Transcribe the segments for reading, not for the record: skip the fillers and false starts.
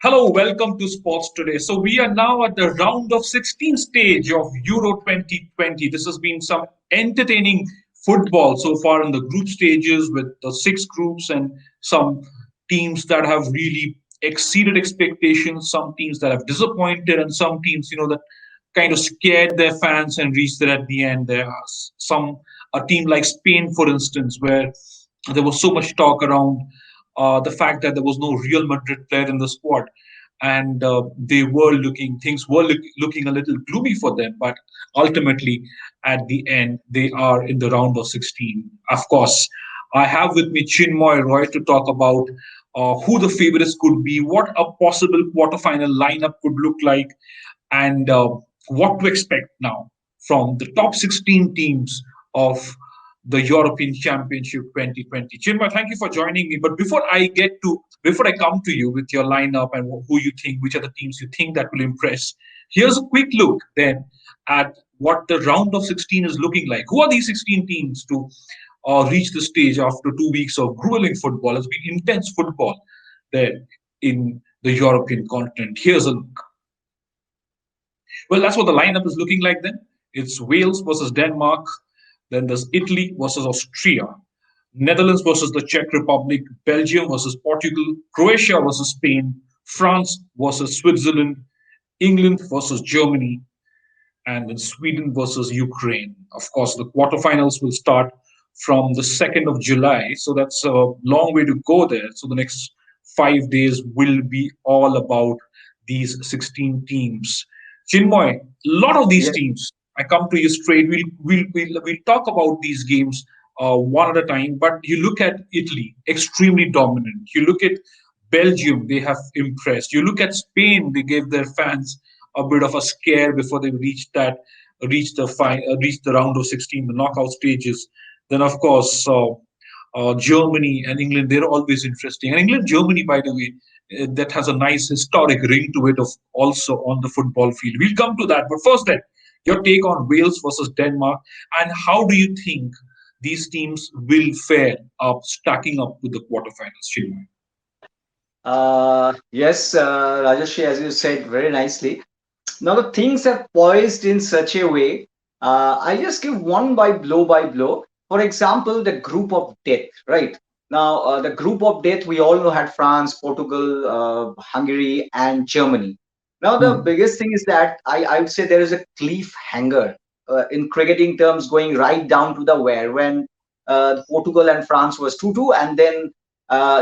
Hello, welcome to Sports Today. So we are now at the round of 16 stage of Euro 2020. This has been some entertaining football so far in the group stages with the six groups and some teams that have really exceeded expectations, some teams that have disappointed, and some teams, that kind of scared their fans and reached there at the end. There are some a team like Spain, for instance, where there was so much talk around the fact that there was no Real Madrid player in the squad, and things were looking a little gloomy for them. But ultimately, at the end, they are in the round of 16. Of course, I have with me Chinmoy Roy to talk about who the favorites could be, what a possible quarterfinal lineup could look like, and what to expect now from the top 16 teams of the European Championship 2020. Chinmay, thank you for joining me. But before I come to you with your lineup and who you think, which are the teams you think that will impress, here's a quick look then at what the round of 16 is looking like. Who are these 16 teams to reach the stage after 2 weeks of grueling football? It's been intense football there in the European continent. Here's a look. Well, that's what the lineup is looking like then. It's Wales versus Denmark. Then there's Italy versus Austria, Netherlands versus the Czech Republic, Belgium versus Portugal, Croatia versus Spain, France versus Switzerland, England versus Germany, and then Sweden versus Ukraine. Of course, the quarterfinals will start from the 2nd of July. So that's a long way to go there. So the next 5 days will be all about these 16 teams. Chinmoy, a lot of these Yes. teams, I come to you straight. We'll talk about these games one at a time. But you look at Italy, extremely dominant. You look at Belgium, they have impressed. You look at Spain, they gave their fans a bit of a scare before they reached the round of 16, the knockout stages. Then, of course, Germany and England, they're always interesting. And England, Germany, by the way, that has a nice historic ring to it, of also on the football field. We'll come to that. But first, then, your take on Wales versus Denmark, and how do you think these teams will fare up, stacking up with the quarterfinals, Chinmay? Yes, Rajesh, as you said very nicely. Now the things are poised in such a way. I just give one by blow by blow. For example, the group of death, right? Now, the group of death we all know had France, Portugal, Hungary, and Germany. Now, the Hmm. biggest thing is that I would say there is a cliffhanger in cricketing terms going right down to the wire when Portugal and France was 2-2, and then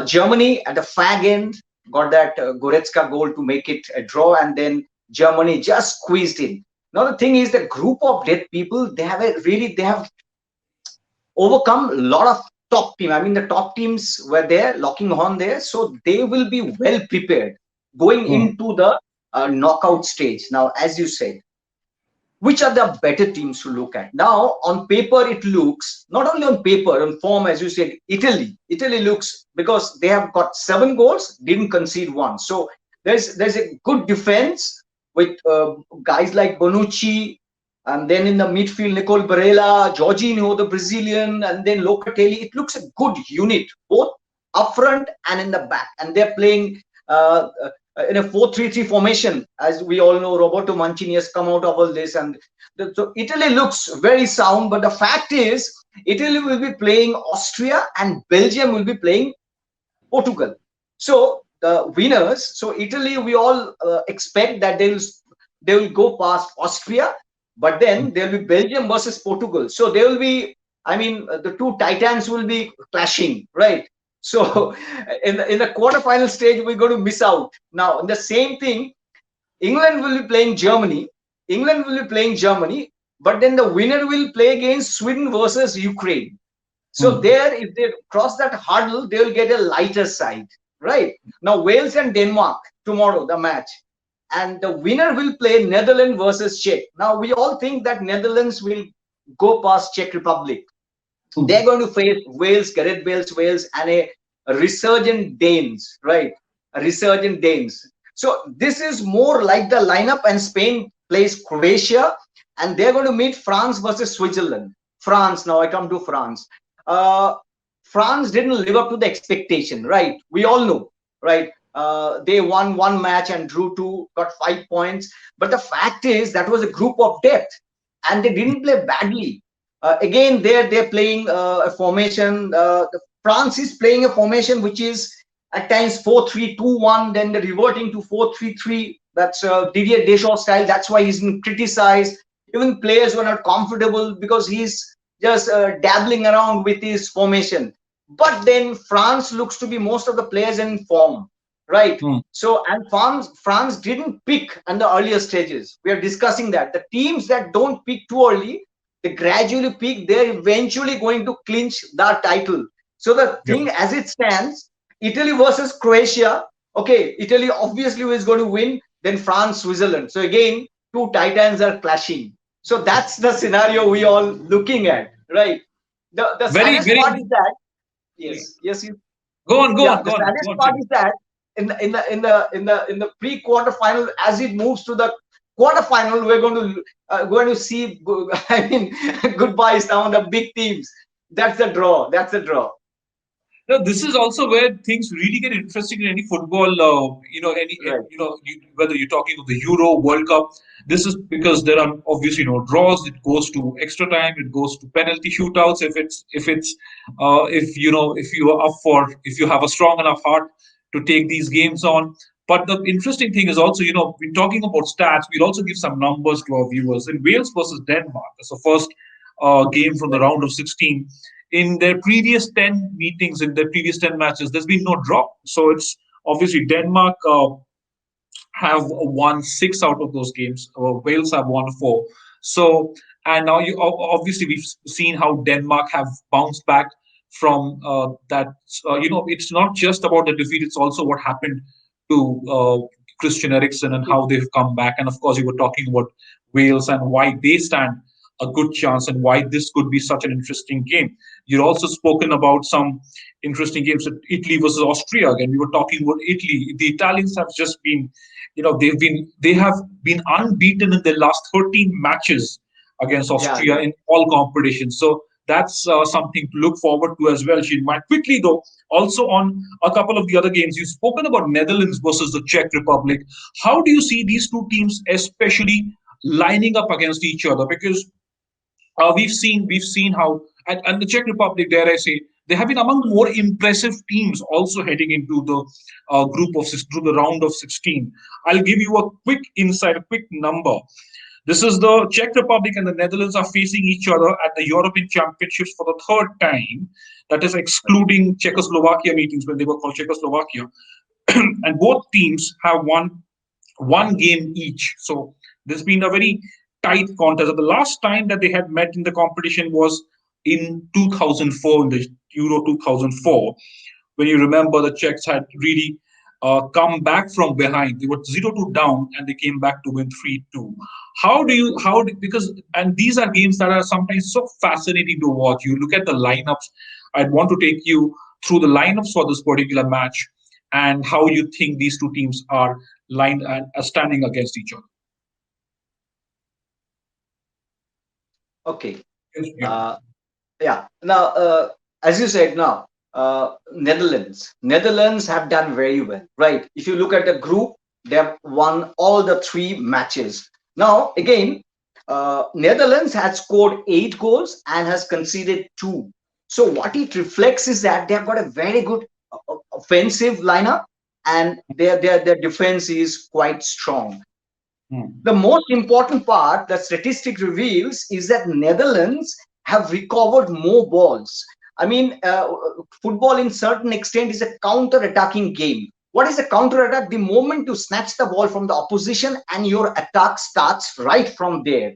Germany at the fag end got that Goretzka goal to make it a draw, and then Germany just squeezed in. Now the thing is, the group of dead people, they have overcome a lot of top team. I mean, the top teams were there, locking on there, so they will be well prepared going Hmm. into the knockout stage. Now, as you said, which are the better teams to look at? Now, on paper, it looks not only on paper, on form, as you said, Italy. Italy looks, because they have got 7 goals, didn't concede one. So there's a good defense with guys like Bonucci, and then in the midfield, Nicole Barella, Jorginho, the Brazilian, and then Locatelli. It looks a good unit, both up front and in the back. And they're playing in a 4-3-3 formation. As we all know, Roberto Mancini has come out of all this. And so Italy looks very sound. But the fact is, Italy will be playing Austria and Belgium will be playing Portugal. So the winners, so Italy, we all expect that they will go past Austria, but then there will be Belgium versus Portugal. So there will be, I mean, the two titans will be clashing, right? So in the quarterfinal stage, we're going to miss out. Now, in the same thing, England will be playing Germany. England will be playing Germany, but then the winner will play against Sweden versus Ukraine. So Hmm. there, if they cross that hurdle, they will get a lighter side, right? Now Wales and Denmark tomorrow, the match, and the winner will play Netherlands versus Czech. Now we all think that Netherlands will go past Czech Republic. They're going to face Wales, Gareth Bale's Wales, and a resurgent Danes, right? A resurgent Danes. So this is more like the lineup, and Spain plays Croatia, and they're going to meet France versus Switzerland. France. Now I come to France. Uh, France didn't live up to the expectation, right? We all know, right? They won one match and drew two, got 5 points. But the fact is that was a group of depth, and they didn't play badly. Again, they're playing a formation. France is playing a formation which is at times 4-3-2-1, then they're reverting to 4-3-3. That's Didier Deschamps style. That's why he's been criticized. Even players were not comfortable because he's just dabbling around with his formation. But then France looks to be most of the players in form, right? So, and France didn't pick in the earlier stages. We are discussing that the teams that don't pick too early, they gradually pick. They're eventually going to clinch that title. So the thing as it stands, Italy versus Croatia. Okay, Italy obviously is going to win. Then France, Switzerland. So again, two titans are clashing. So that's the scenario we all looking at, right? The saddest part is that yes. Go on. The saddest part is that in the pre-quarter final, as it moves to the quarter final, we're going to see. I mean, goodbyes now on the big teams. That's the draw. Now, this is also where things really get interesting in any football. Right. Whether you're talking of the Euro, World Cup. This is because there are obviously no draws. It goes to extra time. It goes to penalty shootouts. If you have a strong enough heart to take these games on. But the interesting thing is also, we're talking about stats. We'll also give some numbers to our viewers. In Wales versus Denmark, that's the first game from the round of 16. In their previous 10 meetings, in their previous 10 matches, there's been no draw. So it's obviously Denmark have won 6 out of those games. Wales have won 4. So, and now obviously we've seen how Denmark have bounced back from that. It's not just about the defeat; it's also what happened to Christian Eriksen and how they've come back. And of course, you were talking about Wales and why they stand a good chance and why this could be such an interesting game. You've also spoken about some interesting games at Italy versus Austria. Again, we were talking about Italy. The Italians have just been, they have been unbeaten in their last 13 matches against Austria in all competitions. So that's something to look forward to as well. Shinmai. Quickly though, also on a couple of the other games, you've spoken about Netherlands versus the Czech Republic. How do you see these two teams, especially lining up against each other? Because we've seen how and the Czech Republic, dare I say, they have been among the more impressive teams also heading into the through the round of 16. I'll give you a quick insight, a quick number. This is the Czech Republic and the Netherlands are facing each other at the European Championships for the third time. That is excluding Czechoslovakia meetings when they were called Czechoslovakia. And both teams have won one game each. So there's been a very tight contest. The last time that they had met in the competition was in 2004, in the Euro 2004. When you remember, the Czechs had really come back from behind. They were 0-2 down and they came back to win 3-2. And these are games that are sometimes so fascinating to watch. You look at the lineups. I'd want to take you through the lineups for this particular match and how you think these two teams are lined and standing against each other. Okay. Now, as you said, now Netherlands have done very well, right? If you look at the group, they have won all the 3 matches. Now, again, Netherlands has scored 8 goals and has conceded 2. So what it reflects is that they have got a very good offensive lineup, and their defense is quite strong. The most important part that statistic reveals is that Netherlands have recovered more balls. I mean, football in certain extent is a counter-attacking game. What is a counter-attack? The moment you snatch the ball from the opposition and your attack starts right from there.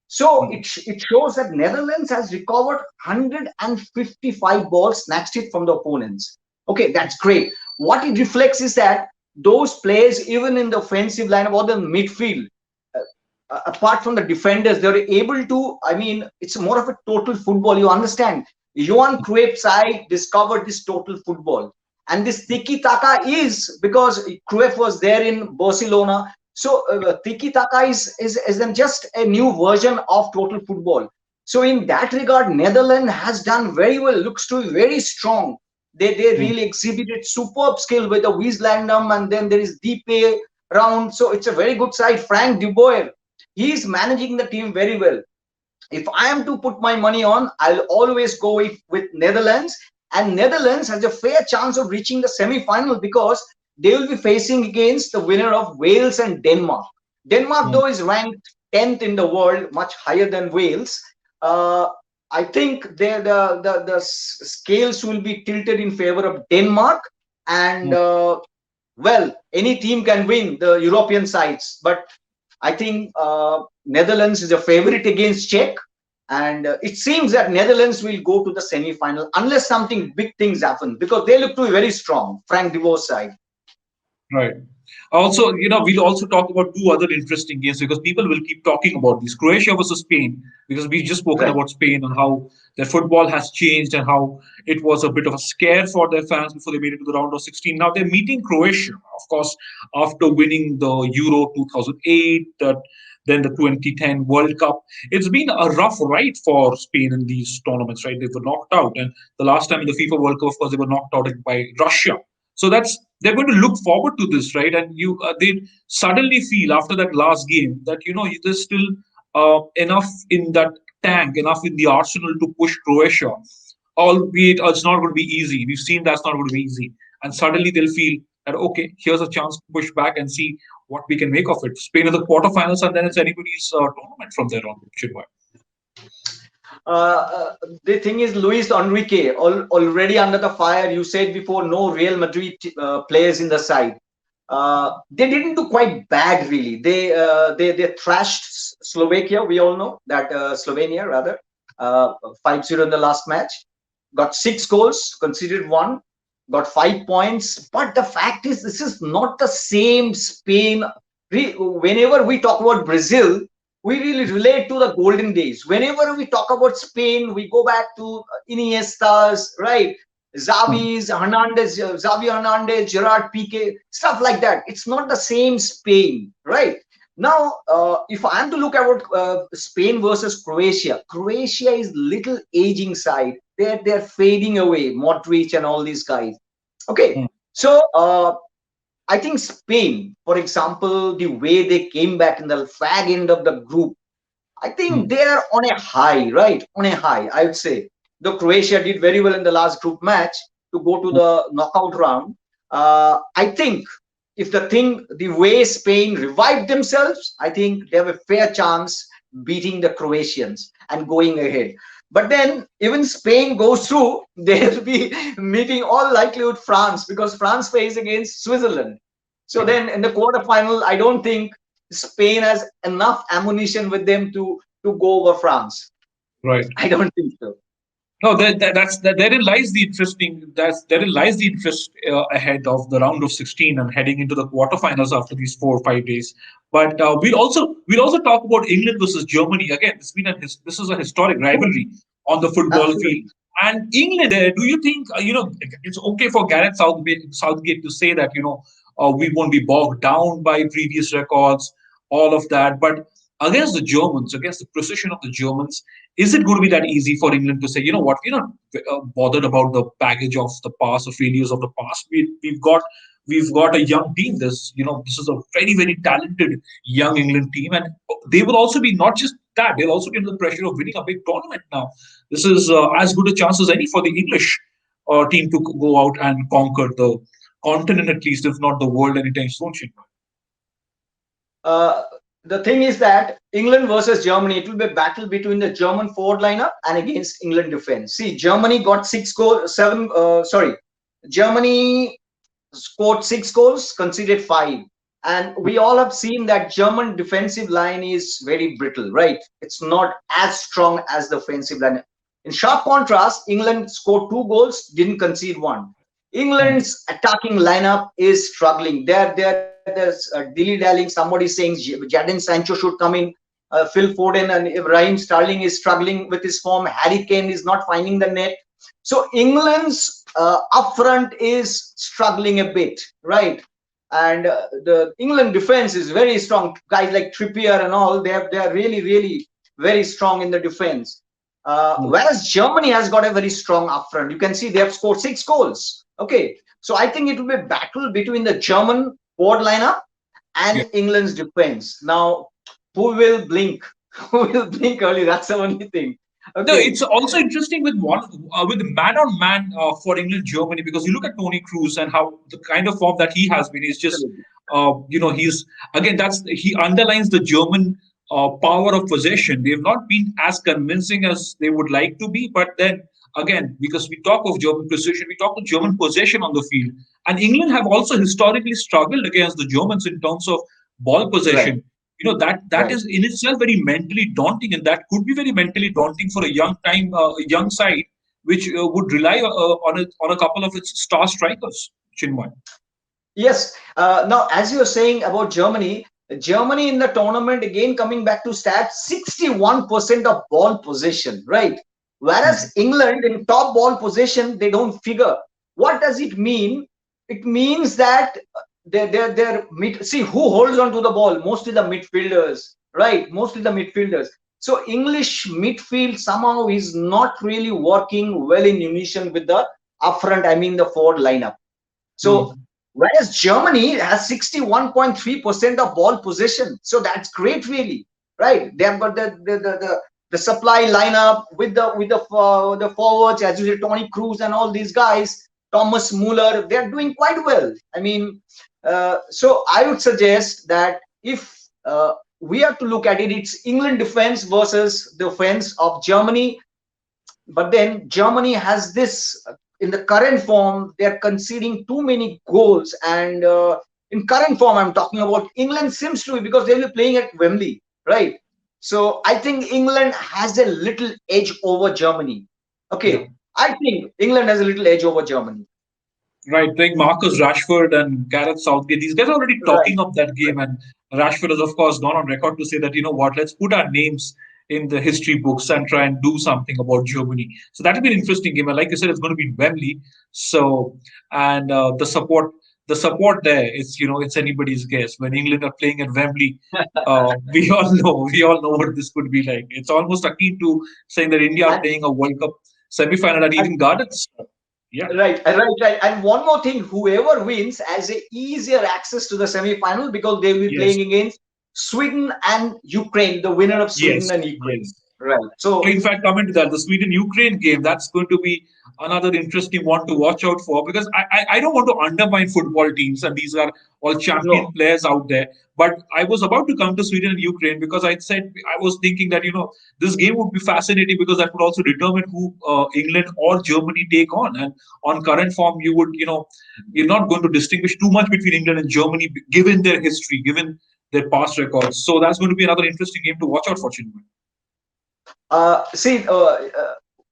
So it shows that Netherlands has recovered 155 balls, snatched it from the opponents. Okay, that's great. What it reflects is that those players, even in the offensive lineup or the midfield, apart from the defenders, they were able to, I mean, it's more of a total football. You understand? Johan Cruyff's side discovered this total football. And this tiki-taka is because Cruyff was there in Barcelona. So tiki-taka is then just a new version of total football. So in that regard, Netherlands has done very well, looks to be very strong. They Mm. really exhibited superb skill with the Wieslandam, and then there is Depe round. So it's a very good side. Frank de Boer, he is managing the team very well. If I am to put my money on, I'll always go with Netherlands. And Netherlands has a fair chance of reaching the semi-final because they will be facing against the winner of Wales and Denmark. Denmark, Mm. though, is ranked 10th in the world, much higher than Wales. Uh, I think the scales will be tilted in favor of Denmark. And Mm. well, any team can win the European sides, but I think Netherlands is a favorite against Czech, and it seems that Netherlands will go to the semi-final unless something big things happen because they look to be very strong. Frank de Boer's side. Right. Also, we'll also talk about two other interesting games because people will keep talking about these. Croatia versus Spain, because we've just spoken Right. about Spain and how their football has changed and how it was a bit of a scare for their fans before they made it to the round of 16. Now they're meeting Croatia, of course, after winning the Euro 2008, then the 2010 World Cup. It's been a rough ride for Spain in these tournaments, right? They were knocked out. And the last time in the FIFA World Cup, of course, they were knocked out by Russia. So they're going to look forward to this, right? And they suddenly feel after that last game that there's still enough in that tank, enough in the arsenal to push Croatia. Albeit it's not going to be easy. We've seen that's not going to be easy, and suddenly they'll feel that okay, here's a chance to push back and see what we can make of it. Spain in the quarterfinals, and then it's anybody's tournament from there on. The thing is, Luis Enrique already under the fire. You said before, no Real Madrid players in the side. They didn't do quite bad, really. They thrashed Slovakia. We all know that Slovenia rather 5-0 in the last match. Got 6 goals, conceded 1, got 5 points. But the fact is, this is not the same Spain. Whenever we talk about Brazil, we really relate to the golden days. Whenever we talk about Spain, we go back to Iniesta's, right? Xavi Hernandez, Gerard Piqué, stuff like that. It's not the same Spain, right? Now, if I am to look at Spain versus Croatia, Croatia is little aging side. They're fading away, Modric and all these guys. Okay, Mm. so I think Spain, for example, the way they came back in the fag end of the group, I think Mm. they're on a high, right? On a high, I would say. Though Croatia did very well in the last group match to go to the knockout round, I think if the way Spain revived themselves, I think they have a fair chance beating the Croatians and going ahead. But then, even Spain goes through, they'll be meeting all likelihood France because France plays against Switzerland. So then, in the quarterfinal, I don't think Spain has enough ammunition with them to go over France. Right. I don't think so. No, therein lies the interesting. Therein lies the interest ahead of the round of 16 and heading into the quarterfinals after these 4 or 5 days. But we'll also talk about England versus Germany again. This is a historic rivalry on the football Absolutely. field. And England, do you think it's okay for Gareth Southgate to say that we won't be bogged down by previous records, all of that, but against the Germans, against the precision of the Germans, is it going to be that easy for England to say, you know what, we're not bothered about the baggage of the past or failures of the past? We've got a young team. This is a very, very talented young England team, and they will also be not just that; they'll also be under the pressure of winning a big tournament. Now, this is as good a chance as any for the English team to go out and conquer the continent, at least, if not the world, anytime soon. Uh, the thing is that England versus Germany, it will be a battle between the German forward lineup and against England defense. See, Germany got 6 goals, 7. Germany scored 6 goals, conceded 5. And we all have seen that German defensive line is very brittle, right? It's not as strong as the offensive line. In sharp contrast, England scored 2 goals, didn't concede 1. England's attacking lineup is struggling. There's dilly-dallying. Somebody saying Jadon Sancho should come in. Phil Foden and Raheem Sterling is struggling with his form. Harry Kane is not finding the net. So England's up front is struggling a bit, right? And the England defense is very strong. Guys like Trippier and all, they are really, really very strong in the defense. Whereas Germany has got a very strong upfront. You can see they have scored 6 goals. Okay, so I think it will be a battle between the German forward lineup Yeah. and England's defense. Now, who will blink? Who will blink early? That's the only thing. No, Okay, it's also interesting with one with man on man for England Germany, because you look at Tony Cruz and how the kind of form that he has been is just absolutely. he's again, that's he underlines the German power of possession. They've not been as convincing as they would like to be, but then again, because we talk of German precision, we talk of German possession on the field, and England have also historically struggled against the Germans in terms of ball Right, possession. That right. is in itself very mentally daunting, and that could be very mentally daunting for a young side which would rely on a couple of its star strikers. Chinmay. Yes. Now, as you were saying about Germany, Germany in the tournament, again coming back to stats, 61% of ball possession, right? Mhm. Whereas England in top ball possession, they don't figure. What does it mean? It means that they're mid. See who holds on to the ball? Mostly the midfielders, right? Mostly the midfielders. So English midfield somehow is not really working well in unison with the upfront. I mean the forward lineup. So Mhm. whereas Germany has 61.3% of ball possession. So that's great, really, right? They have got the supply lineup with the forwards, as you said, Tony Cruz and all these guys, Thomas Muller. They're doing quite well. I mean, so I would suggest that if we have to look at it, it's England defense versus the defense of Germany. But then Germany has this in the current form, they're conceding too many goals. And in current form, I'm talking about England seems to be, because they'll be playing at Wembley, right? So I think England has a little edge over Germany. Yeah. Okay, I think England has a little edge over Germany. Right, like Marcus Rashford and Gareth Southgate, these guys are already Right, talking of that game, and Rashford has, of course, gone on record to say that, you know what, let's put our names in the history books and try and do something about Germany. So that'll be an interesting game, and like you said, it's going to be in Wembley. So, and the support there, it's anybody's guess. When England are playing at Wembley, we all know what this could be like. It's almost akin to saying that India are and playing a World Cup semi-final at Eden Gardens. Yeah. right. And one more thing, whoever wins has a easier access to the semi-final because they will be Yes. playing against Sweden and Ukraine, the winner of Sweden Yes, and Ukraine. yes. Right. So, So in fact, coming to that, the Sweden-Ukraine game, that's going to be another interesting one to watch out for, because I don't want to undermine football teams, and these are all champion no, players out there. But I was about to come to Sweden and Ukraine because I was thinking that this game would be fascinating, because that would also determine who England or Germany take on. And on current form, you're not going to distinguish too much between England and Germany, given their history, given their past records. So that's going to be another interesting game to watch out for, Chinmay. see,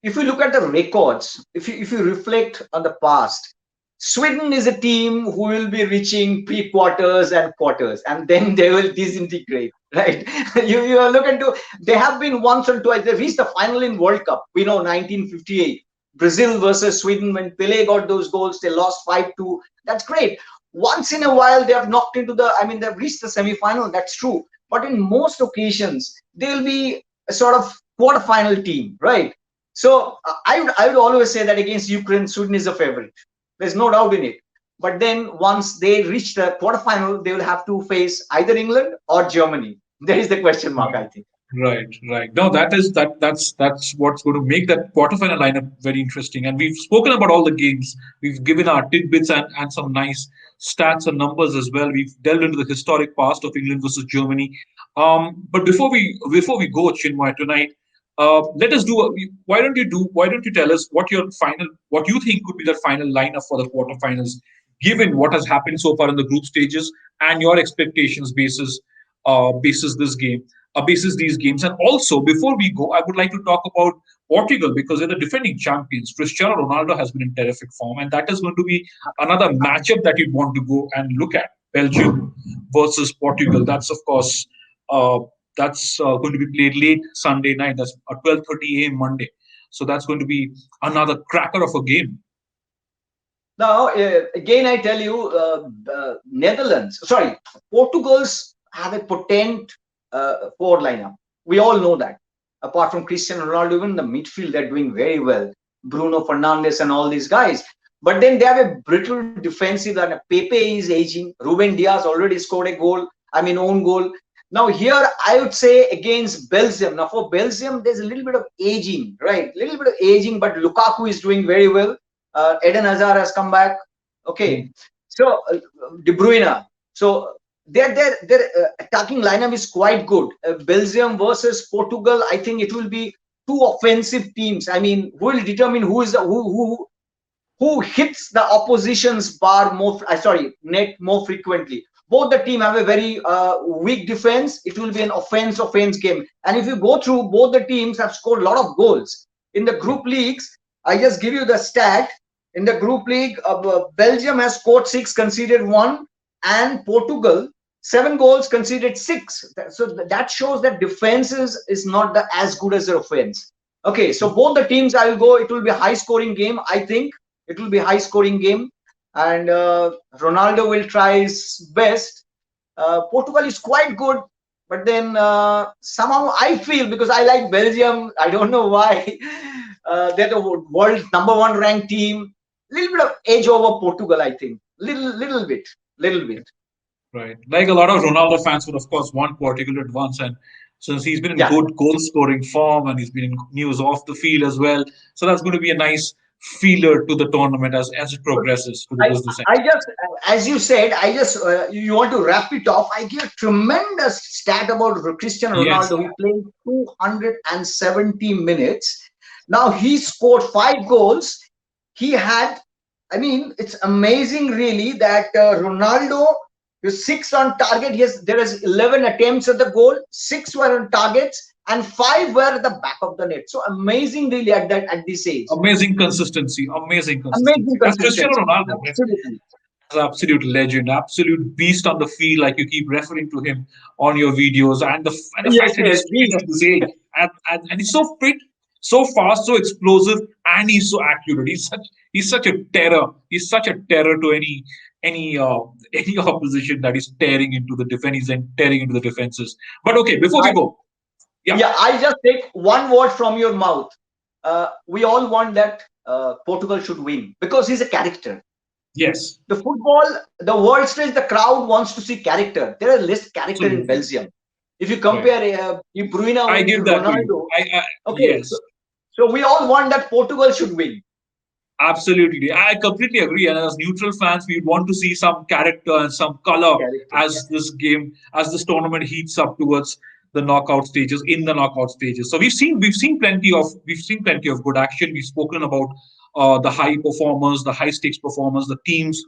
if you look at the records, if you reflect on the past, Sweden is a team who will be reaching pre-quarters and quarters, and then they will disintegrate. Right? You look into. They have been once or twice. They reached the final in World Cup. We know 1958, Brazil versus Sweden, when Pele got those goals, they lost 5-2. That's great. Once in a while, they have knocked into the. I mean, they've reached the semi-final. That's true. But in most occasions, they'll be a sort of quarterfinal team, right? So I would always say that against Ukraine, Sweden is a favorite. There's no doubt in it. But then once they reach the quarterfinal, they will have to face either England or Germany. There is the question mark, I think. Right, right. No, that's what's going to make that quarterfinal lineup very interesting. And we've spoken about all the games. We've given our tidbits and some nice stats and numbers as well. We've delved into the historic past of England versus Germany. But before we go, Chinmay, tonight, let us do. Why don't you tell us what you think could be the final lineup for the quarterfinals, given what has happened so far in the group stages and your expectations basis this game, basis these games. And also, before we go, I would like to talk about Portugal, because they're the defending champions. Cristiano Ronaldo has been in terrific form, and that is going to be another matchup that you'd want to go and look at. Belgium versus Portugal. That's, of course, uh, going to be played late Sunday night. That's 12:30 a.m. Monday. So that's going to be another cracker of a game. Now, again, I tell you, Portugal's have a potent forward lineup. We all know that. apart from Cristiano Ronaldo, even in the midfield, they're doing very well. Bruno Fernandes and all these guys. But then they have a brittle defensive, and Pepe is aging. Ruben Diaz already scored a goal, own goal. Now here, I would say against Belgium. Now for Belgium, there's a little bit of aging, right? A little bit of aging, but Lukaku is doing very well. Eden Hazard has come back. Okay, so De Bruyne. So their attacking lineup is quite good. Belgium versus Portugal, I think it will be two offensive teams. Who will determine who is the who hits the opposition's net more frequently. Both the team have a very weak defense. It will be an offense game. And if you go through, both the teams have scored a lot of goals in the group leagues. I just give you the stat. In the group league, Belgium has scored 6, conceded 1, and Portugal 7 goals, conceded 6. So that shows that defense is not as good as the offense. Okay, so both the teams, I will go. It will be a high-scoring game. I think it will be a high-scoring game, and Ronaldo will try his best. Portugal is quite good, but then somehow I feel, because I like Belgium, I don't know why, they're the world's #1 ranked team. Little bit of edge over Portugal, I think. Little bit. Right. Like a lot of Ronaldo fans would, of course, want Portugal at once. And since he's been in good goal-scoring form and he's been in news off the field as well, so that's going to be a nice feeler to the tournament as it progresses. I just, as you said, you want to wrap it off. I give a tremendous stat about Cristiano Ronaldo, who played 270 minutes. Now he scored 5 goals. He had, it's amazing really that Ronaldo is 6 on target. There is 11 attempts at the goal, 6 were on targets, and 5 were at the back of the net. So amazing really at this age. Amazing consistency. That's Cristiano Ronaldo. Absolutely. Absolute legend, absolute beast on the field, like you keep referring to him on your videos, and the fact that he's at this age, and he's so fit, so fast, so explosive, and he's so accurate. He's such a terror. He's such a terror to any opposition that is tearing into the defense and tearing into the defenses. But okay, before we go, I just take one word from your mouth. We all want that Portugal should win because he's a character. Yes. The world stage, the crowd wants to see character. There is less character in Belgium. If you compare De Bruyne with Ronaldo, yes. So we all want that Portugal should win. Absolutely. I completely agree. And as neutral fans, we want to see some character and some color as this tournament heats up towards the knockout stages. So we've seen plenty of good action. We've spoken about the high performers, the high stakes performers, the teams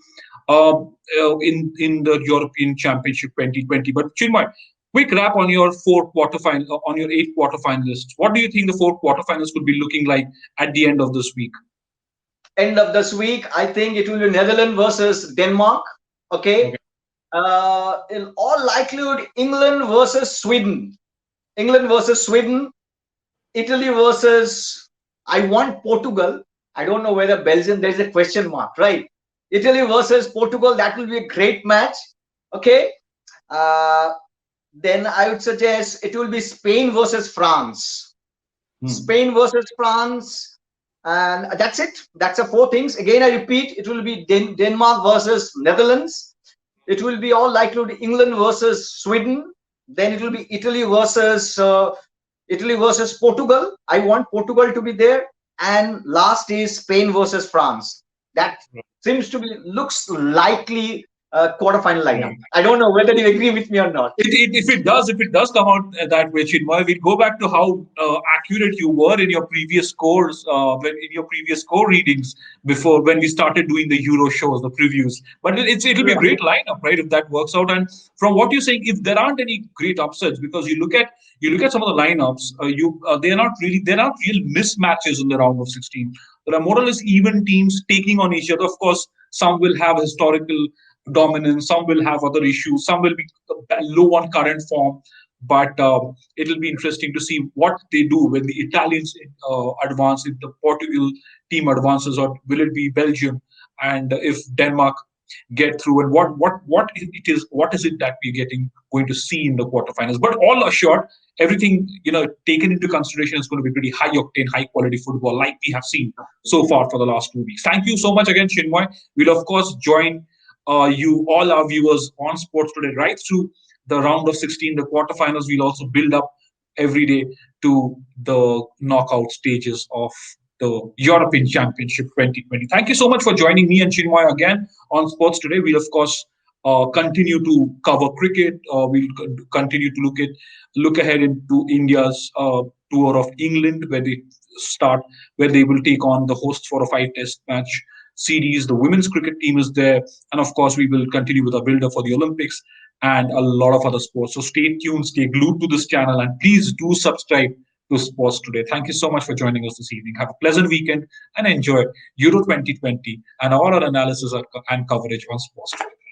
in the European Championship 2020. But Chinmay, quick wrap on your 8 quarterfinalists. What do you think the 4 quarterfinals could be looking like at the end of this week? End of this week, I think it will be Netherlands versus Denmark. Okay. In all likelihood, England versus Sweden. Italy versus, I want Portugal. I don't know whether Belgium, there's a question mark, right? Italy versus Portugal, that will be a great match. Okay. Then I would suggest it will be Spain versus France. Spain versus France. And that's it. That's the 4 things. Again, I repeat, it will be Denmark versus Netherlands. It will be all likely England versus Sweden. Then it will be Italy versus Portugal. I want Portugal to be there. And last is Spain versus France. That looks likely quarterfinal lineup. I don't know whether you agree with me or not. If it does come out that way, Chinmay, we'll go back to how accurate you were in your previous scores, in your previous score readings before when we started doing the Euro shows, the previews. But it'll be a great lineup, right? If that works out. And from what you're saying, if there aren't any great upsets, because you look at some of the lineups, they're not real mismatches in the round of 16. There are more or less even teams taking on each other. Of course, some will have historical dominance, some will have other issues, some will be low on current form, but it'll be interesting to see what they do when the Italians advance, if the Portugal team advances, or will it be Belgium, and if Denmark get through, and what is it that we're going to see in the quarterfinals. But all assured, everything taken into consideration is going to be pretty high octane, high quality football like we have seen so far for the last 2 weeks. Thank you so much again, Chinmoy. We'll of course join you, all our viewers, on Sports Today right through the round of 16, the quarterfinals. We'll also build up every day to the knockout stages of the European Championship 2020. Thank you so much for joining me and Chinmoy again on Sports Today. We'll of course continue to cover cricket. We'll continue to look ahead into India's tour of England, where they will take on the hosts for a 5-test match series. The women's cricket team is there, and of course, we will continue with our build-up for the Olympics and a lot of other sports. So stay tuned, stay glued to this channel, and please do subscribe to Sports Today. Thank you so much for joining us this evening. Have a pleasant weekend and enjoy Euro 2020 and all our analysis and coverage on Sports Today.